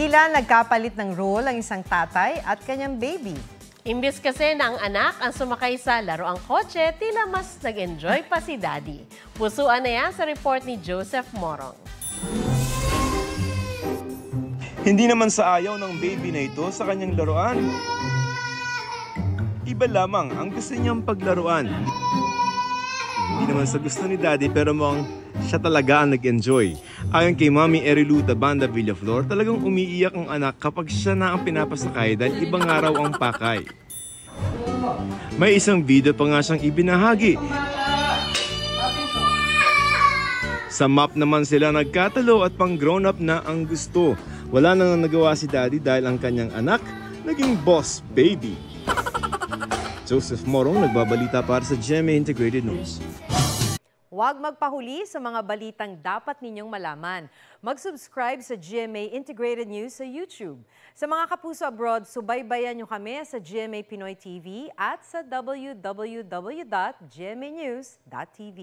Tila nagkapalit ng role ang isang tatay at kanyang baby. Imbis kasi na ang anak ang sumakay sa laruang kotse, tila mas nag-enjoy pa si Daddy. Pusuan na yan sa report ni Joseph Morong. Hindi naman sa ayaw ng baby na ito sa kanyang laruan. Iba lamang ang gusto niyang paglaruan. Hindi naman sa gusto ni Daddy pero mukhang siya talaga ang nag-enjoy. Ayon kay Mami Erilu Tabanda Villaflor, talagang umiiyak ang anak kapag siya na ang pinapasakay dahil ibang araw ang pakay. May isang video pa nga siyang ibinahagi. Sa map naman sila nagkatalo at pang grown up na ang gusto. Wala nang nagawa si Daddy dahil ang kanyang anak naging boss baby. Joseph Morong nagbabalita para sa GMA Integrated News. Huwag magpahuli sa mga balitang dapat ninyong malaman. Mag-subscribe sa GMA Integrated News sa YouTube. Sa mga kapuso abroad, subaybayan nyo kami sa GMA Pinoy TV at sa www.gmanews.tv.